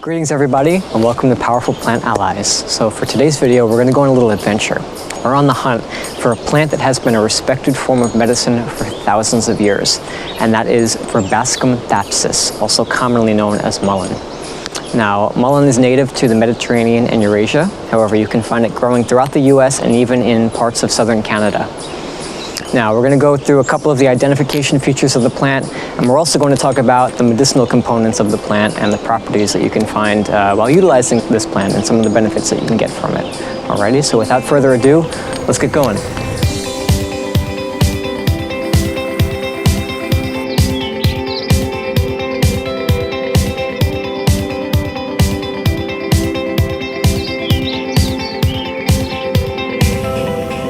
Greetings everybody, and welcome to Powerful Plant Allies. So for today's video, we're going to go on a little adventure. We're on the hunt for a plant that has been a respected form of medicine for thousands of years, and that is Verbascum thapsus, also commonly known as mullein. Now, mullein is native to the Mediterranean and Eurasia. However, you can find it growing throughout the US and even in parts of southern Canada. Now, we're going to go through a couple of the identification features of the plant, and we're also going to talk about the medicinal components of the plant and the properties that you can find while utilizing this plant and some of the benefits that you can get from it. Alrighty, so without further ado, let's get going.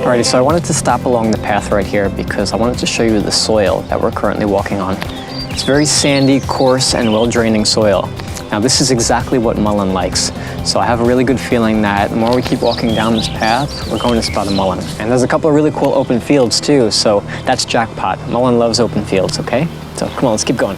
Alrighty, so I wanted to stop along the path right here because I wanted to show you the soil that we're currently walking on. It's very sandy, coarse, and well-draining soil. Now this is exactly what mullein likes. So I have a really good feeling that the more we keep walking down this path, we're going to spot a mullein. And there's a couple of really cool open fields too, so that's jackpot. Mullein loves open fields, okay? So come on, let's keep going.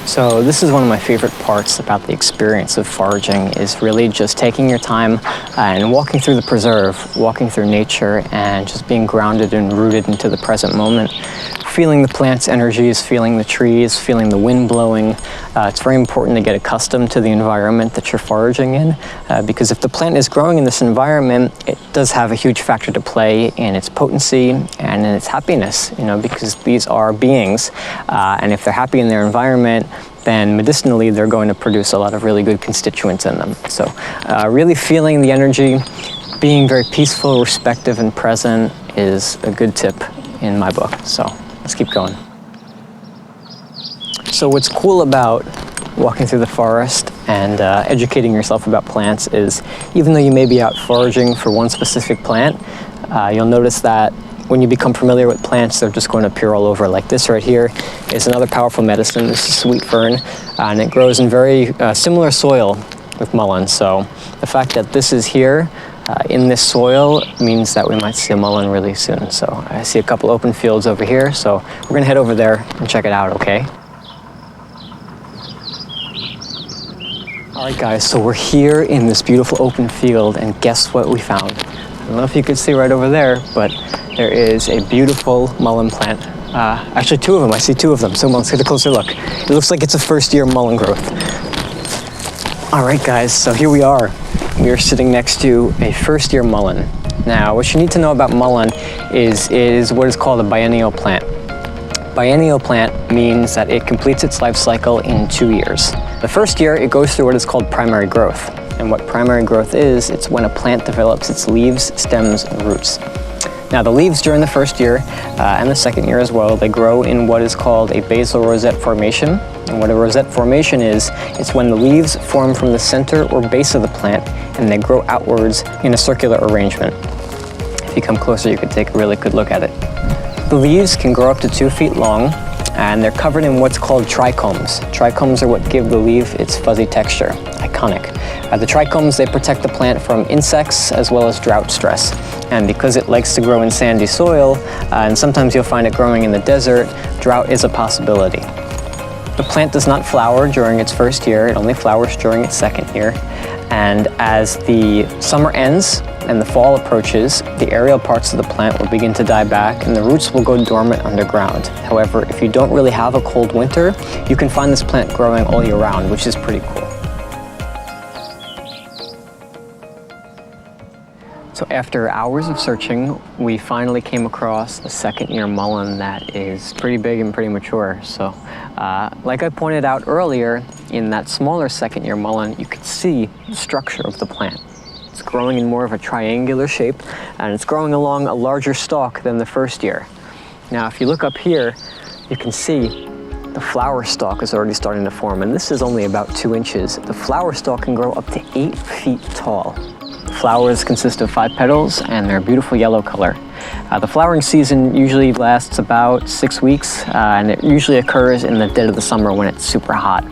So this is one of my favorite parts about the experience of foraging, is really just taking your time and walking through the preserve, walking through nature, and just being grounded and rooted into the present moment, feeling the plant's energies, feeling the trees, feeling the wind blowing. It's very important to get accustomed to the environment that you're foraging in, because if the plant is growing in this environment, it does have a huge factor to play in its potency and in its happiness, you know, because these are beings, and if they're happy in their environment, then medicinally they're going to produce a lot of really good constituents in them. So really feeling the energy, being very peaceful, respective, and present is a good tip in my book. So let's keep going. So what's cool about walking through the forest and educating yourself about plants is, even though you may be out foraging for one specific plant, you'll notice that when you become familiar with plants, they're just going to appear all over. Like this right here is another powerful medicine. This is sweet fern, and it grows in very similar soil with mullein. So the fact that this is here in this soil means that we might see a mullein really soon. So I see a couple open fields over here, so we're gonna head over there and check it out, okay? All right guys, so we're here in this beautiful open field, and guess what we found? I don't know if you can see right over there, but there is a beautiful mullein plant. Actually two of them, I see two of them, so let's get a closer look. It looks like it's a first-year mullein growth. All right guys, so here we are. We are sitting next to a first-year mullein. Now, what you need to know about mullein is it is what is called a biennial plant. Biennial plant means that it completes its life cycle in 2 years. The first year, it goes through what is called primary growth. And what primary growth is, it's when a plant develops its leaves, stems, and roots. Now the leaves during the first year and the second year as well, they grow in what is called a basal rosette formation. And what a rosette formation is, it's when the leaves form from the center or base of the plant and they grow outwards in a circular arrangement. If you come closer, you can take a really good look at it. The leaves can grow up to 2 feet long, and they're covered in what's called trichomes. Trichomes are what give the leaf its fuzzy texture. Iconic. The trichomes, they protect the plant from insects as well as drought stress. And because it likes to grow in sandy soil, and sometimes you'll find it growing in the desert, drought is a possibility. The plant does not flower during its first year. It only flowers during its second year. And as the summer ends and the fall approaches, the aerial parts of the plant will begin to die back and the roots will go dormant underground. However, if you don't really have a cold winter, you can find this plant growing all year round, which is pretty cool. So after hours of searching, we finally came across a second-year mullein that is pretty big and pretty mature. So like I pointed out earlier, in that smaller second-year mullein, you can see the structure of the plant. It's growing in more of a triangular shape, and it's growing along a larger stalk than the first year. Now, if you look up here, you can see the flower stalk is already starting to form, and this is only about 2 inches. The flower stalk can grow up to 8 feet tall. Flowers consist of 5 petals, and they're a beautiful yellow color. The flowering season usually lasts about 6 weeks, and it usually occurs in the dead of the summer when it's super hot.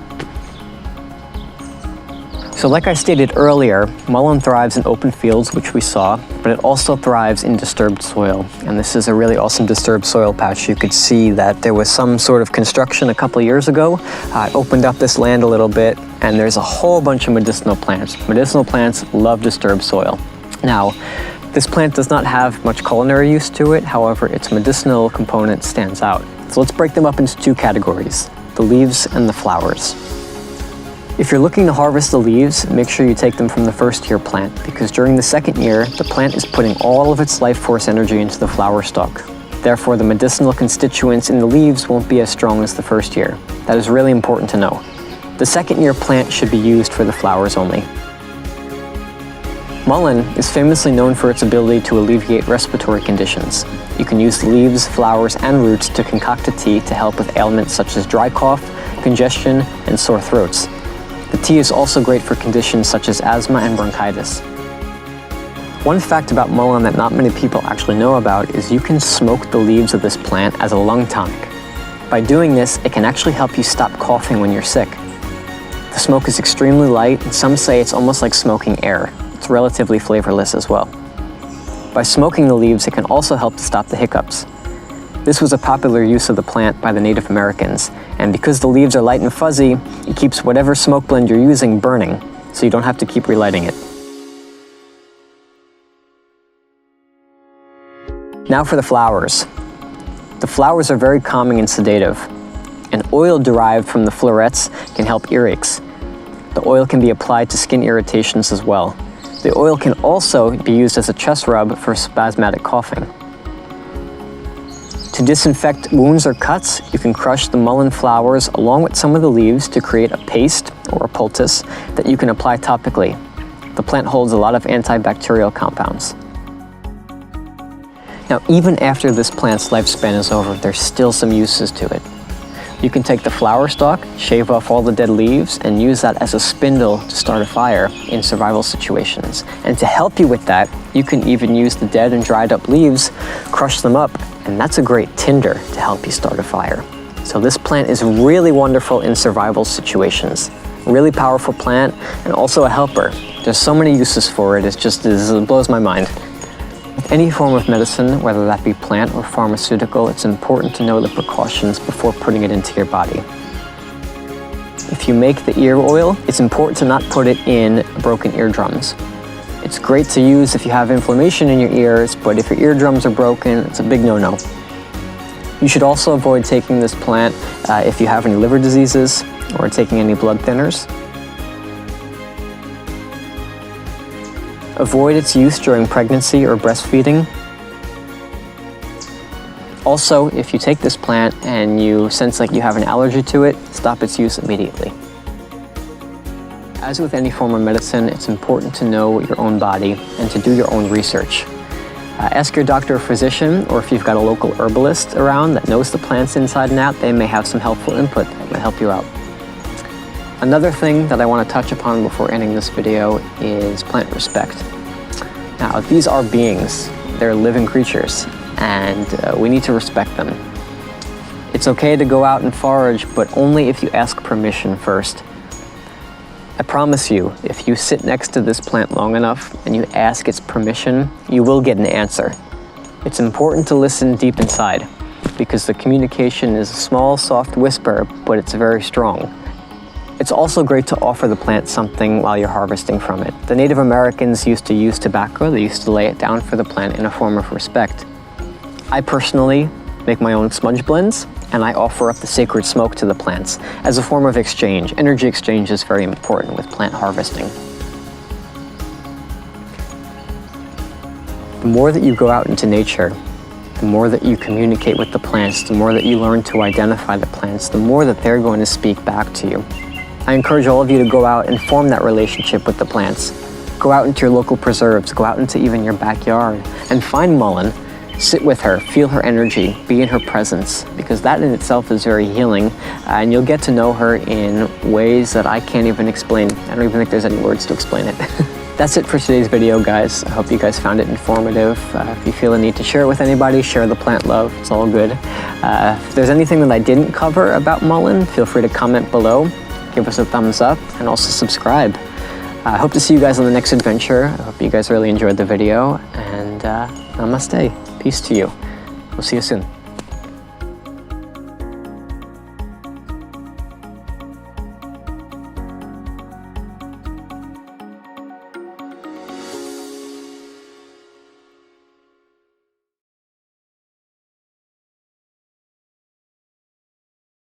So like I stated earlier, mullein thrives in open fields, which we saw, but it also thrives in disturbed soil. And this is a really awesome disturbed soil patch. You could see that there was some sort of construction a couple years ago. It opened up this land a little bit, and there's a whole bunch of medicinal plants. Medicinal plants love disturbed soil. Now, this plant does not have much culinary use to it, however, its medicinal component stands out. So let's break them up into two categories, the leaves and the flowers. If you're looking to harvest the leaves, make sure you take them from the first year plant, because during the second year, the plant is putting all of its life force energy into the flower stalk. Therefore, the medicinal constituents in the leaves won't be as strong as the first year. That is really important to know. The second year plant should be used for the flowers only. Mullein is famously known for its ability to alleviate respiratory conditions. You can use the leaves, flowers, and roots to concoct a tea to help with ailments such as dry cough, congestion, and sore throats. The tea is also great for conditions such as asthma and bronchitis. One fact about mullein that not many people actually know about is you can smoke the leaves of this plant as a lung tonic. By doing this, it can actually help you stop coughing when you're sick. The smoke is extremely light, and some say it's almost like smoking air. It's relatively flavorless as well. By smoking the leaves, it can also help to stop the hiccups. This was a popular use of the plant by the Native Americans, and because the leaves are light and fuzzy, it keeps whatever smoke blend you're using burning, so you don't have to keep relighting it. Now for the flowers. The flowers are very calming and sedative. An oil derived from the florets can help earaches. The oil can be applied to skin irritations as well. The oil can also be used as a chest rub for spasmodic coughing. To disinfect wounds or cuts, you can crush the mullein flowers along with some of the leaves to create a paste or a poultice that you can apply topically. The plant holds a lot of antibacterial compounds. Now, even after this plant's lifespan is over, there's still some uses to it. You can take the flower stalk, shave off all the dead leaves, and use that as a spindle to start a fire in survival situations. And to help you with that, you can even use the dead and dried up leaves, crush them up, and that's a great tinder to help you start a fire. So this plant is really wonderful in survival situations. Really powerful plant, and also a helper. There's so many uses for it, it blows my mind. With any form of medicine, whether that be plant or pharmaceutical, it's important to know the precautions before putting it into your body. If you make the ear oil, it's important to not put it in broken eardrums. It's great to use if you have inflammation in your ears, but if your eardrums are broken, it's a big no-no. You should also avoid taking this plant if you have any liver diseases or taking any blood thinners. Avoid its use during pregnancy or breastfeeding. Also, if you take this plant and you sense like you have an allergy to it, stop its use immediately. As with any form of medicine, it's important to know your own body and to do your own research. Ask your doctor or physician, or if you've got a local herbalist around that knows the plants inside and out, they may have some helpful input that might help you out. Another thing that I want to touch upon before ending this video is plant respect. Now, these are beings. They're living creatures, and we need to respect them. It's okay to go out and forage, but only if you ask permission first. I promise you, if you sit next to this plant long enough and you ask its permission, you will get an answer. It's important to listen deep inside, because the communication is a small, soft whisper, but it's very strong. It's also great to offer the plant something while you're harvesting from it. The Native Americans used to use tobacco. They used to lay it down for the plant in a form of respect. I personally make my own smudge blends, and I offer up the sacred smoke to the plants as a form of exchange. Energy exchange is very important with plant harvesting. The more that you go out into nature, the more that you communicate with the plants, the more that you learn to identify the plants, the more that they're going to speak back to you. I encourage all of you to go out and form that relationship with the plants. Go out into your local preserves, go out into even your backyard, and find mullein. Sit with her, feel her energy, be in her presence, because that in itself is very healing, and you'll get to know her in ways that I can't even explain. I don't even think there's any words to explain it. That's it for today's video, guys. I hope you guys found it informative. If you feel a need to share it with anybody, share the plant love. It's all good. If there's anything that I didn't cover about mullein, feel free to comment below. Give us a thumbs up and also subscribe. I hope to see you guys on the next adventure. I hope you guys really enjoyed the video, and namaste. Peace to you. We'll see you soon.